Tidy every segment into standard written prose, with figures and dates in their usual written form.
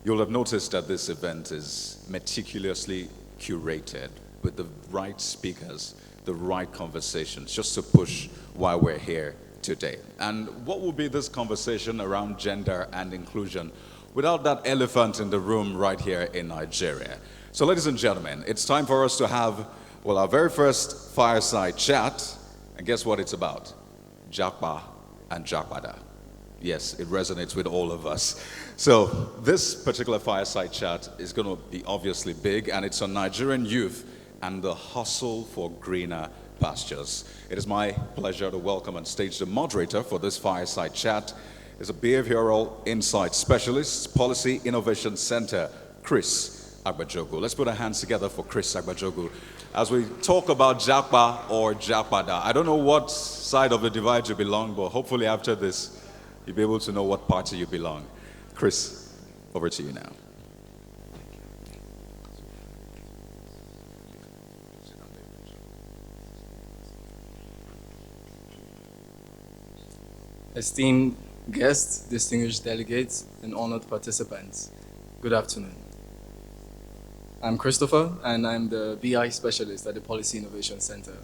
You'll have noticed that this event is meticulously curated with the right speakers, the right conversations, just to push why we're here today. And what will be this conversation around gender and inclusion without that elephant in the room right here in Nigeria? So ladies and gentlemen, it's time for us to have, well, our very first fireside chat. And guess what it's about? Japa and Japada. Yes, it resonates with all of us. So this particular fireside chat is going to be obviously big, and it's on Nigerian youth and the hustle for greener pastures. It is my pleasure to welcome on stage the moderator for this fireside chat. Is a behavioral insight specialist, Policy Innovation Center, Chris Agbajogu. Let's put our hands together for Chris Agbajogu as we talk about Japa or Japada. I don't know what side of the divide you belong, but hopefully after this, you'll be able to know what party you belong. Chris, over to you now. Esteemed guests, distinguished delegates, and honored participants, good afternoon. I'm Christopher, and I'm the BI specialist at the Policy Innovation Center.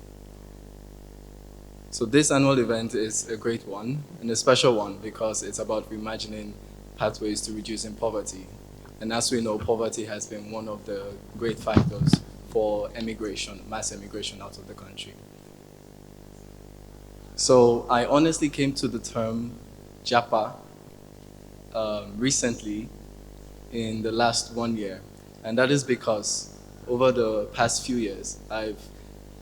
So this annual event is a great one, and a special one because it's about reimagining pathways to reducing poverty. And as we know, poverty has been one of the great factors for emigration, mass emigration out of the country. So I honestly came to the term Japa recently in the last 1 year. And that is because over the past few years, I've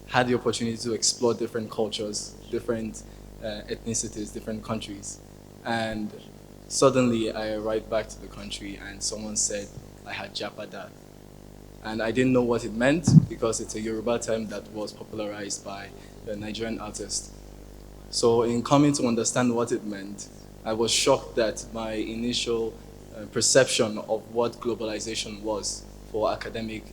had the opportunity to explore different cultures, different ethnicities, different countries. And suddenly I arrived back to the country and someone said I had Japada. And I didn't know what it meant because it's a Yoruba term that was popularized by the Nigerian artist. So in coming to understand what it meant, I was shocked that my initial perception of what globalization was for academic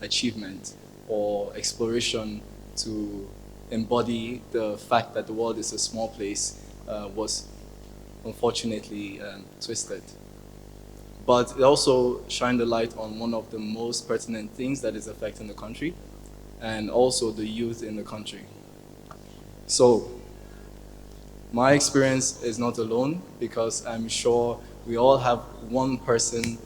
achievement or exploration to embody the fact that the world is a small place was unfortunately twisted. But it also shined a light on one of the most pertinent things that is affecting the country and also the youth in the country. So my experience is not alone because I'm sure we all have one person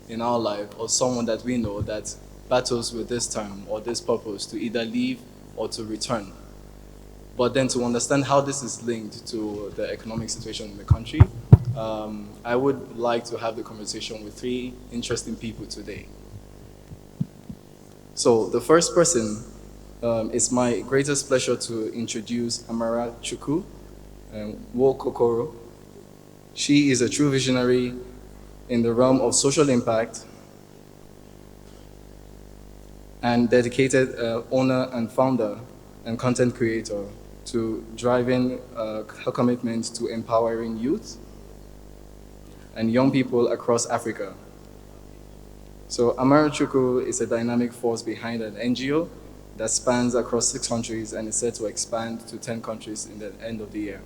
in our life or someone that we know that battles with this term or this purpose to either leave or to return. But then to understand how this is linked to the economic situation in the country, I would like to have the conversation with three interesting people today. So the first person, it's my greatest pleasure to introduce Amarachukwu, Nwokokoro. She is a true visionary in the realm of social impact and dedicated owner and founder and content creator to driving her commitment to empowering youth and young people across Africa. So Amarachukwu is a dynamic force behind an NGO that spans across 6 countries and is set to expand to 10 countries in the end of the year.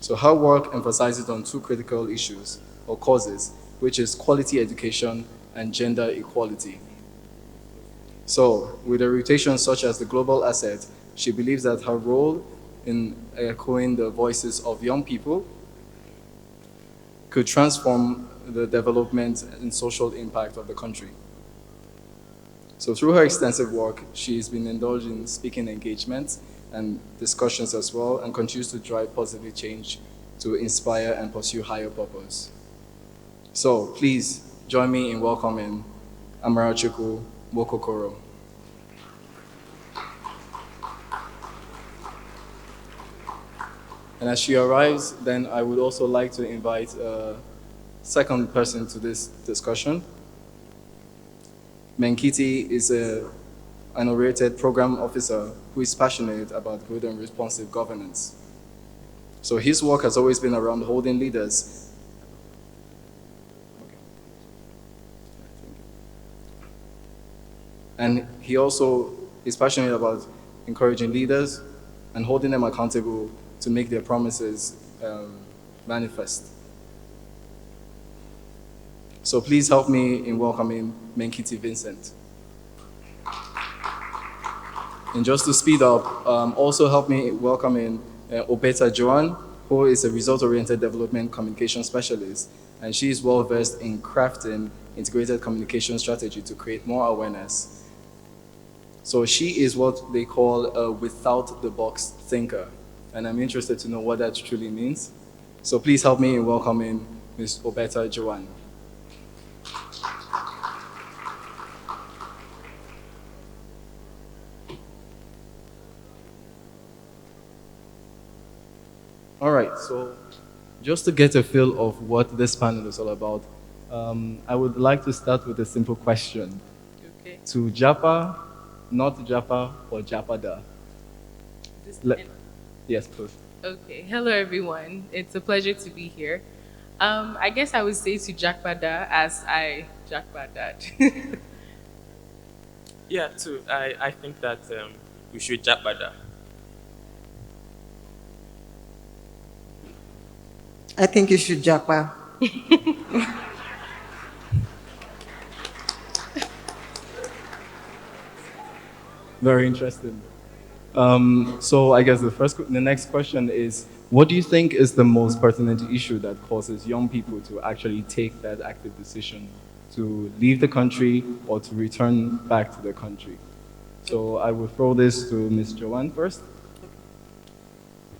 So her work emphasizes on 2 critical issues or causes, which is quality education and gender equality. So with a rotation such as the global asset, she believes that her role in echoing the voices of young people could transform the development and social impact of the country. So through her extensive work, she's been indulged in speaking engagements and discussions as well, and continues to drive positive change to inspire and pursue higher purpose. So please join me in welcoming Amarachukwu Nwokokoro. And as she arrives, then I would also like to invite a second person to this discussion. Menkiti is an awarded program officer who is passionate about good and responsive governance. So his work has always been around holding leaders. And he also is passionate about encouraging leaders and holding them accountable to make their promises manifest. So please help me in welcoming Menkiti Vincent. And just to speed up, also help me welcome in Obeta Joan, who is a result-oriented development communication specialist. And she is well-versed in crafting integrated communication strategy to create more awareness. So she is what they call a without-the-box thinker. And I'm interested to know what that truly means. So please help me in welcoming Ms. Obeta Joan. All right, so just to get a feel of what this panel is all about, I would like to start with a simple question. Okay. To Japa, not Japa, or Japada? Yes, please. Okay. Hello, everyone. It's a pleasure to be here. I guess I would say to Japada as I Japadad. Yeah, too. I think that we should Japada. I think you should Japa. Very interesting. So I guess the next question is, what do you think is the most pertinent issue that causes young people to actually take that active decision to leave the country or to return back to the country? So I will throw this to Ms. Joanne first.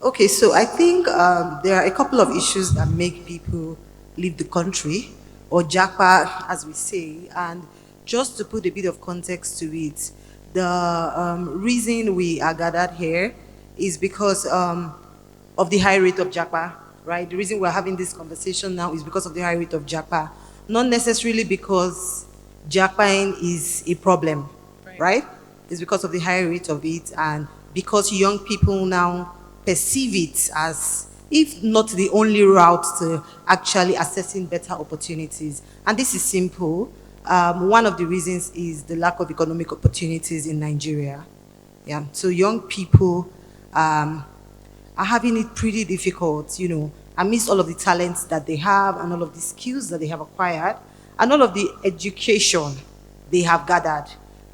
Okay, so I think there are a couple of issues that make people leave the country, or Japa, as we say. And just to put a bit of context to it, the reason we are gathered here is because of the high rate of Japa, right? The reason we're having this conversation now is because of the high rate of Japa, not necessarily because Japaing is a problem, right? It's because of the high rate of it, and because young people now perceive it as, if not the only route to actually accessing better opportunities. And this is simple. One of the reasons is the lack of economic opportunities in Nigeria. Yeah, so young people are having it pretty difficult, you know, amidst all of the talents that they have and all of the skills that they have acquired and all of the education they have gathered.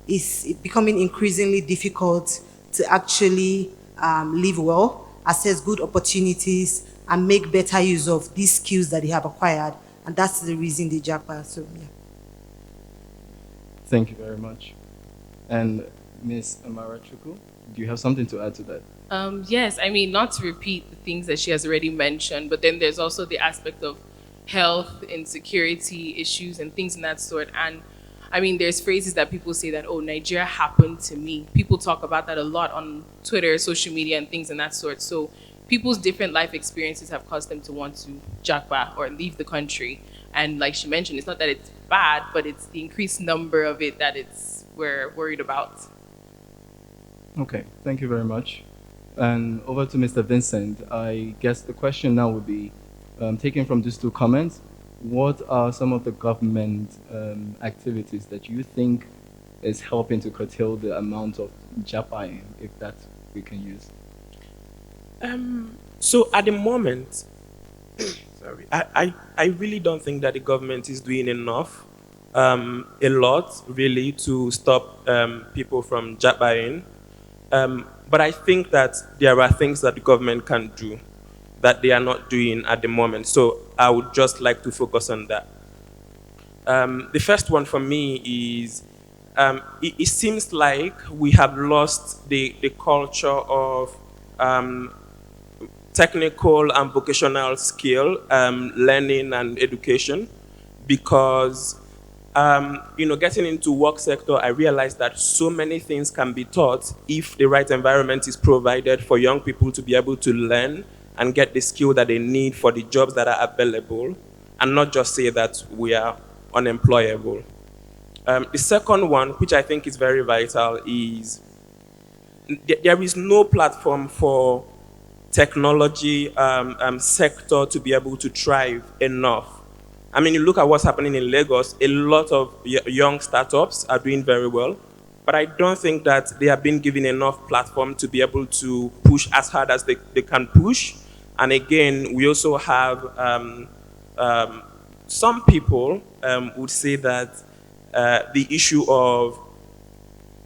It's becoming increasingly difficult to actually live well, access good opportunities, and make better use of these skills that they have acquired. And that's the reason they Japa. So, yeah. Thank you very much. And Ms. Amarachukwu, do you have something to add to that? Yes, I mean, not to repeat the things that she has already mentioned, but then there's also the aspect of health, insecurity issues, and things in that sort. And I mean, there's phrases that people say that, oh, Nigeria happened to me. People talk about that a lot on Twitter, social media, and things in that sort. So people's different life experiences have caused them to want to japa or leave the country. And like she mentioned, it's not that it's bad, but it's the increased number of it that we're worried about. Okay, thank you very much. And over to Mr. Vincent. I guess the question now would be, taken from these two comments, what are some of the government activities that you think is helping to curtail the amount of japaing, if that we can use? So at the moment, sorry, I really don't think that the government is doing enough, a lot really, to stop people from japaing. But I think that there are things that the government can do that they are not doing at the moment. So I would just like to focus on that. The first one for me is, it seems like we have lost the culture of technical and vocational skill, learning and education, because getting into work sector, I realized that so many things can be taught if the right environment is provided for young people to be able to learn and get the skill that they need for the jobs that are available, and not just say that we are unemployable. The second one, which I think is very vital, is there is no platform for technology sector to be able to thrive enough. I mean, you look at what's happening in Lagos, a lot of young startups are doing very well, but I don't think that they have been given enough platform to be able to push as hard as they can push. And again, we also have some people would say that the issue of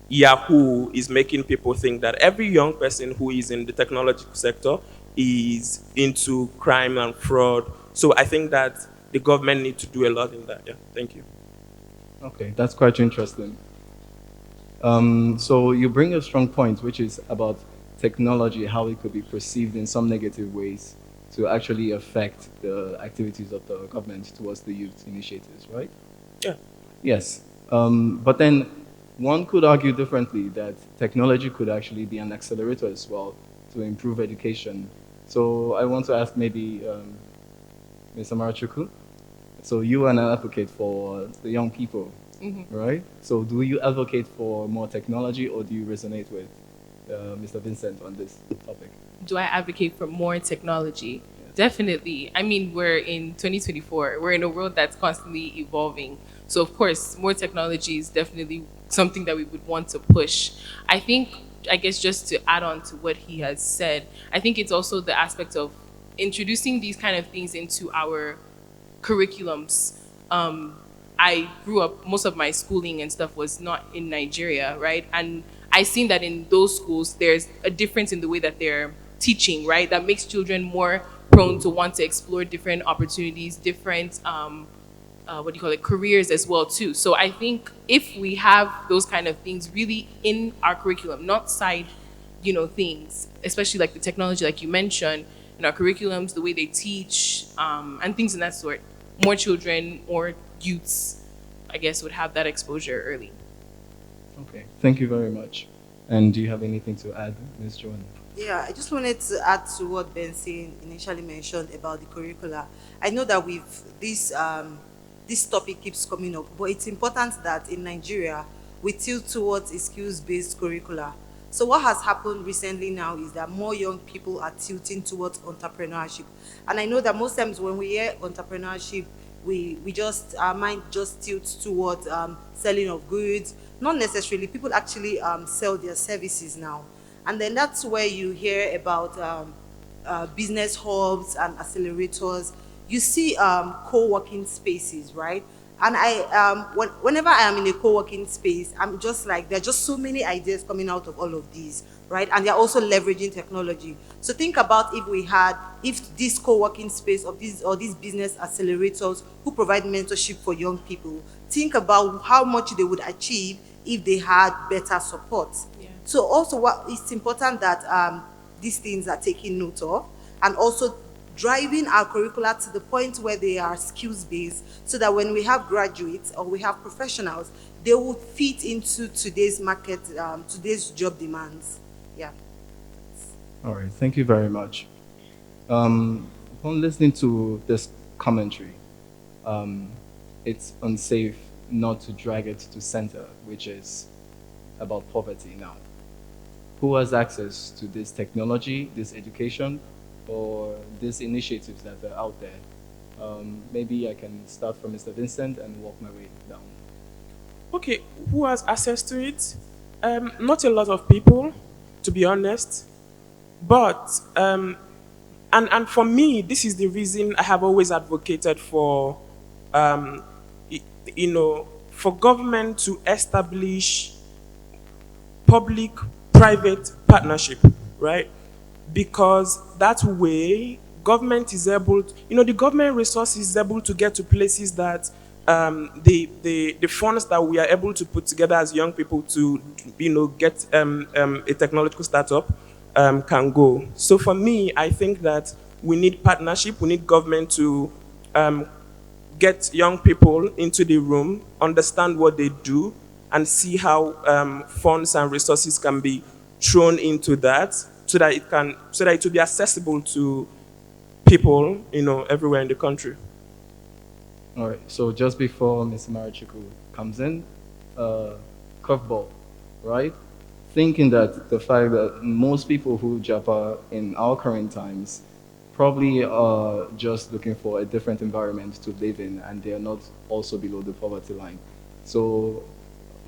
Yahoo is making people think that every young person who is in the technological sector is into crime and fraud. So I think that the government needs to do a lot in that. Yeah, thank you. Okay, that's quite interesting. So you bring a strong point, which is about technology, how it could be perceived in some negative ways to actually affect the activities of the government towards the youth initiatives, right? Yeah. Yes. But then one could argue differently that technology could actually be an accelerator as well to improve education. So I want to ask maybe Ms. Amarachukwu. So you are an advocate for the young people, right? So do you advocate for more technology, or do you resonate with Mr. Vincent on this topic? Do I advocate for more technology? Definitely. I mean, we're in 2024. We're in a world that's constantly evolving. So, of course, more technology is definitely something that we would want to push. I guess just to add on to what he has said, I think it's also the aspect of introducing these kind of things into our curriculums. I grew up, most of my schooling and stuff was not in Nigeria, right? And I seen that in those schools, there's a difference in the way that they're teaching, right? That makes children more prone to want to explore different opportunities, different, careers as well too. So I think if we have those kind of things really in our curriculum, not side, things, especially like the technology, like you mentioned, in our curriculums, the way they teach, and things in that sort, more children or youths, I guess, would have that exposure early. Okay, thank you very much. And do you have anything to add, Ms. Joanna? Yeah, I just wanted to add to what Vincent initially mentioned about the curricula. I know that this topic keeps coming up, but it's important that in Nigeria we tilt towards a skills-based curricula. So what has happened recently now is that more young people are tilting towards entrepreneurship, and I know that most times when we hear entrepreneurship, our mind just tilts towards selling of goods. Not necessarily. People actually sell their services now. And then that's where you hear about business hubs and accelerators. You see co-working spaces, right? And whenever I am in a co-working space, I'm just like, there are just so many ideas coming out of all of these, right? And they're also leveraging technology. So think about if this co-working space of these business accelerators who provide mentorship for young people, think about how much they would achieve if they had better support. Yeah. So also it's important that these things are taken note of, and also driving our curricula to the point where they are skills-based, so that when we have graduates or we have professionals, they will fit into today's market, today's job demands. Yeah. All right, thank you very much. Upon listening to this commentary, it's unsafe not to drag it to center, which is about poverty now. Who has access to this technology, this education, or these initiatives that are out there? Maybe I can start from Mr. Vincent and walk my way down. Okay, who has access to it? Not a lot of people, to be honest. But, and for me, this is the reason I have always advocated for, for government to establish public-private partnership, right? Because that way, government is able to, the government resource is able to get to places that the funds that we are able to put together as young people to, get a technological startup can go. So for me, I think that we need partnership, we need government to get young people into the room, understand what they do, and see how funds and resources can be thrown into that, so that it will be accessible to people, everywhere in the country. All right. So just before Ms. Amarachukwu comes in, curveball, right? Thinking that the fact that most people who Japa in our current times probably are just looking for a different environment to live in, and they are not also below the poverty line. So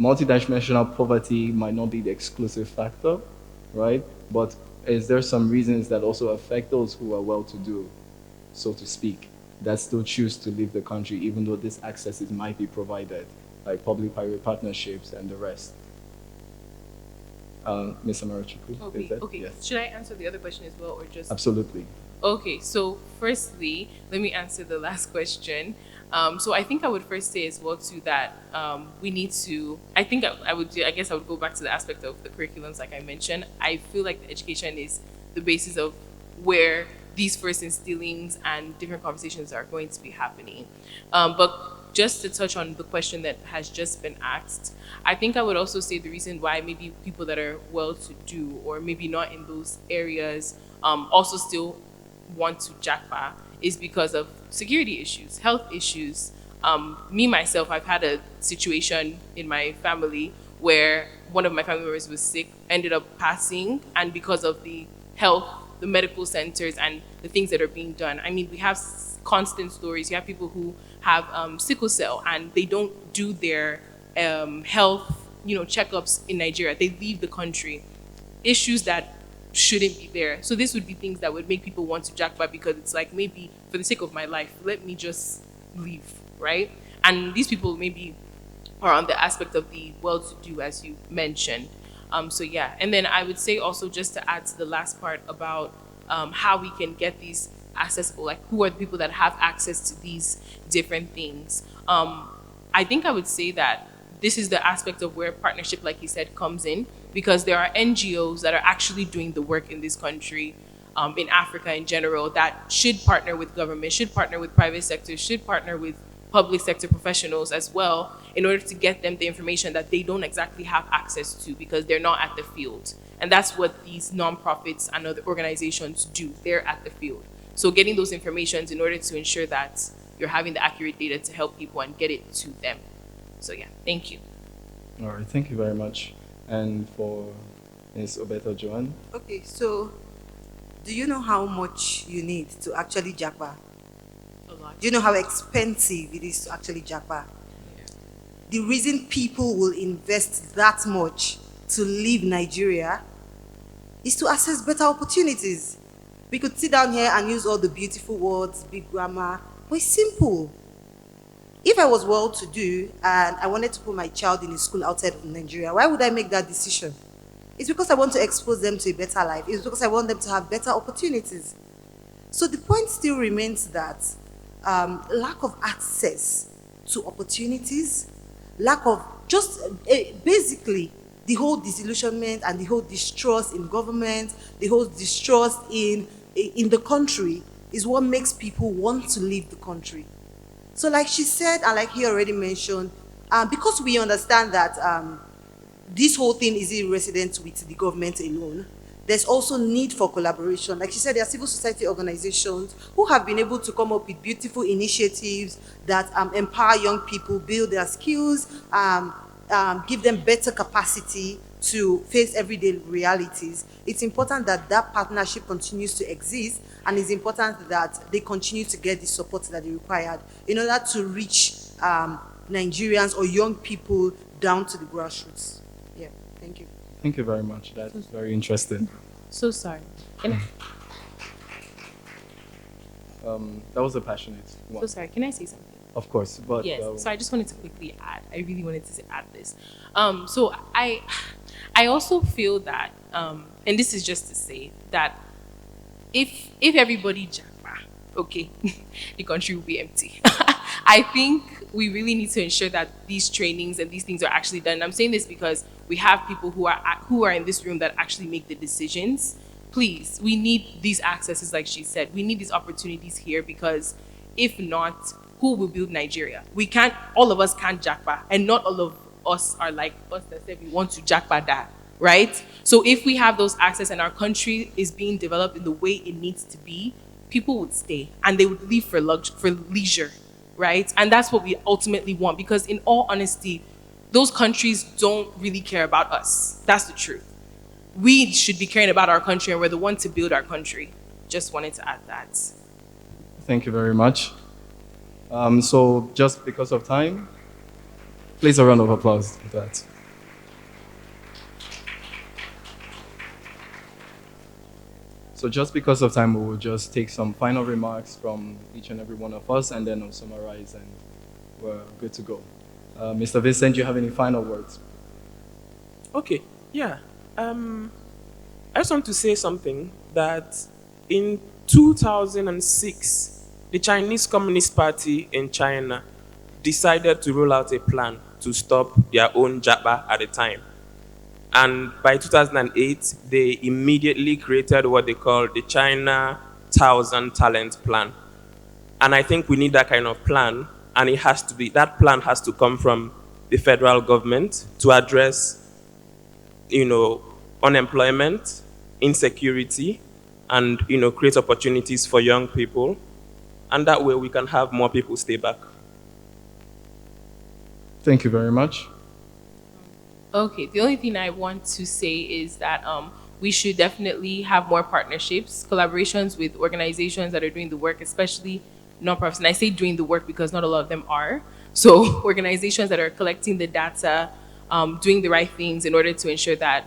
multidimensional poverty might not be the exclusive factor, right? But is there some reasons that also affect those who are well-to-do, so to speak? that still choose to leave the country, even though this access might be provided, like public-private partnerships and the rest. Ms. Amarachukwu, Okay, is that? okay. Yes. Should I answer the other question as well, or just? Absolutely. Okay, so firstly, let me answer the last question. So I think I would first say as well too that we need to. I think I would. I guess I would go back to the aspect of the curriculums, like I mentioned. I feel like the education is the basis of where these first instillings and different conversations are going to be happening. But just to touch on the question that has just been asked, I think I would also say the reason why maybe people that are well-to-do or maybe not in those areas also still want to Japa is because of security issues, health issues. Me, myself, I've had a situation in my family where one of my family members was sick, ended up passing, and because of the health, the medical centers, and the things that are being done. I mean, we have constant stories. You have people who have sickle cell, and they don't do their health, checkups in Nigeria. They leave the country. Issues that shouldn't be there. So this would be things that would make people want to jackpot because it's like, maybe for the sake of my life, let me just leave, right? And these people maybe are on the aspect of the well-to-do, as you mentioned. So yeah, and then I would say also, just to add to the last part about how we can get these accessible, like who are the people that have access to these different things. I think I would say that this is the aspect of where partnership, like you said, comes in, because there are NGOs that are actually doing the work in this country, in Africa in general, that should partner with government, should partner with private sector, should partner with public sector professionals as well, in order to get them the information that they don't exactly have access to because they're not at the field. And that's what these nonprofits and other organizations do. They're at the field. So getting those informations in order to ensure that you're having the accurate data to help people and get it to them. So yeah, thank you. All right, thank you very much. And for Ms. Obeto Joan? Okay, so do you know how much you need to actually Japa? A lot. Do you know how expensive it is to actually Japa? The reason people will invest that much to leave Nigeria is to access better opportunities. We could sit down here and use all the beautiful words, big grammar, but it's simple. If I was well-to-do and I wanted to put my child in a school outside of Nigeria, why would I make that decision? It's because I want to expose them to a better life. It's because I want them to have better opportunities. So the point still remains that lack of access to opportunities, lack of just basically the whole disillusionment and the whole distrust in government, the whole distrust in the country is what makes people want to leave the country. So like she said, and like he already mentioned, because we understand that this whole thing isn't resident with the government alone, there's also need for collaboration. Like she said, there are civil society organizations who have been able to come up with beautiful initiatives that empower young people, build their skills, give them better capacity to face everyday realities. It's important that that partnership continues to exist, and it's important that they continue to get the support that they required in order to reach Nigerians or young people down to the grassroots. Yeah, thank you. Thank you very much. That's very interesting. So sorry. Can That was a passionate one. So sorry. Can I say something? Of course, but Yes. So I just wanted to quickly add. I really wanted to add this. So I also feel that, and this is just to say that if everybody japa, okay, the country will be empty. I think we really need to ensure that these trainings and these things are actually done. And I'm saying this because we have people who are in this room that actually make the decisions. Please, we need these accesses, like she said. We need these opportunities here, because if not, who will build Nigeria? We can't, all of us can't japa, and not all of us are like us that said we want to Japada, right? So if we have those access and our country is being developed in the way it needs to be, people would stay and they would leave for leisure, right? And that's what we ultimately want, because in all honesty, those countries don't really care about us. That's the truth. We should be caring about our country, and we're the one to build our country. Just wanted to add that. Thank you very much. So just because of time, please a round of applause for that. So just because of time, we will just take some final remarks from each and every one of us, and then we'll summarize, and we're good to go. Mr. Vincent, do you have any final words? Okay, yeah. I just want to say something that in 2006, the Chinese Communist Party in China decided to roll out a plan to stop their own Japa at the time. And by 2008, they immediately created what they call the China 1,000 Talent Plan. And I think we need that kind of plan, and that plan has to come from the federal government to address, unemployment, insecurity, and, create opportunities for young people. And that way we can have more people stay back. Thank you very much. Okay, the only thing I want to say is that we should definitely have more partnerships, collaborations with organizations that are doing the work, especially nonprofits. And I say doing the work because not a lot of them are. So organizations that are collecting the data, doing the right things in order to ensure that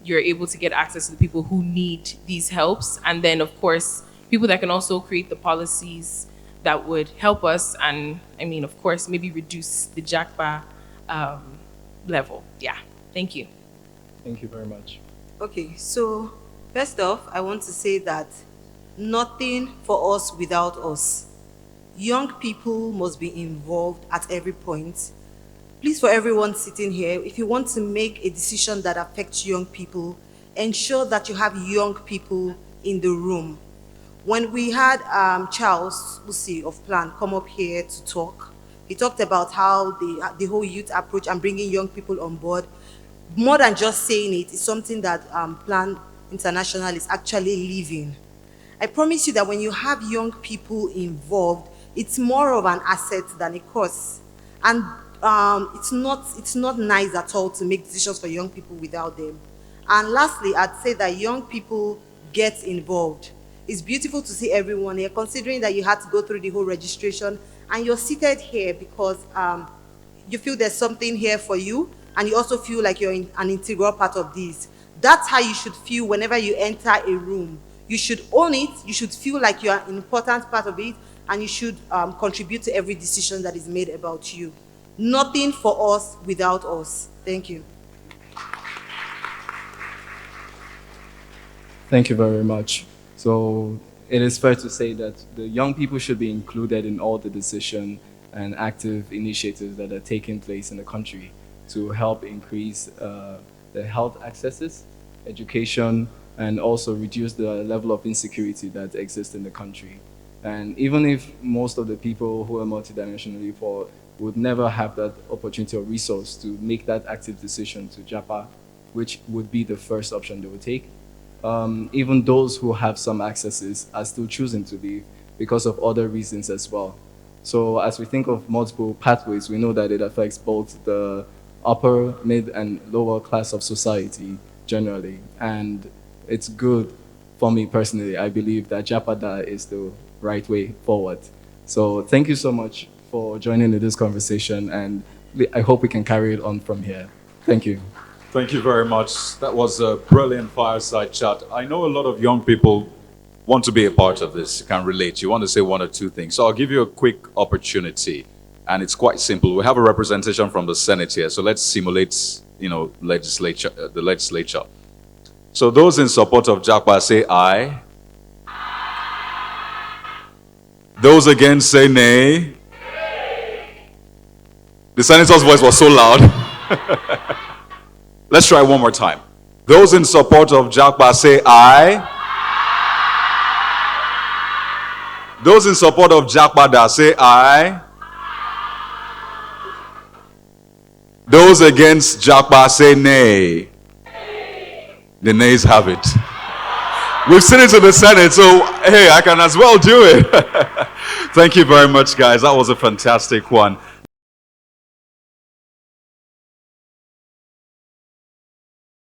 you're able to get access to the people who need these helps. And then, of course, people that can also create the policies that would help us and, of course, maybe reduce the JACPA level. Yeah. Thank you. Thank you very much. Okay, so first off, I want to say that nothing for us without us. Young people must be involved at every point. Please, for everyone sitting here, if you want to make a decision that affects young people, ensure that you have young people in the room. When we had Charles Usi of Plan come up here to talk, he talked about how the whole youth approach and bringing young people on board, more than just saying it, is something that Plan International is actually living. I promise you that when you have young people involved, it's more of an asset than a cost. And it's not nice at all to make decisions for young people without them. And lastly, I'd say that young people get involved. It's beautiful to see everyone here, considering that you had to go through the whole registration, and you're seated here because you feel there's something here for you, and you also feel like you're an integral part of this. That's how you should feel whenever you enter a room. You should own it, you should feel like you're an important part of it, and you should contribute to every decision that is made about you. Nothing for us without us. Thank you. Thank you very much. So it is fair to say that the young people should be included in all the decision and active initiatives that are taking place in the country to help increase the health accesses, education, and also reduce the level of insecurity that exists in the country. And even if most of the people who are multidimensionally poor would never have that opportunity or resource to make that active decision to Japa, which would be the first option they would take, even those who have some accesses are still choosing to leave because of other reasons as well. So as we think of multiple pathways, we know that it affects both the upper, mid, and lower class of society generally. And it's good for me personally. I believe that Japada is the right way forward. So thank you so much for joining in this conversation, and I hope we can carry it on from here. Thank you. Thank you very much. That was a brilliant fireside chat. I know a lot of young people want to be a part of this, can relate. You want to say one or two things. So I'll give you a quick opportunity, and it's quite simple. We have a representation from the Senate here, so let's simulate, the legislature. So those in support of Japa say aye. Those against say nay. The senator's voice was so loud. Let's try one more time. Those in support of Japa say aye. Those in support of Japada say aye. Those against Japa say nay. The nays have it. We've sent it to the Senate, so hey, I can as well do it. Thank you very much, guys. That was a fantastic one.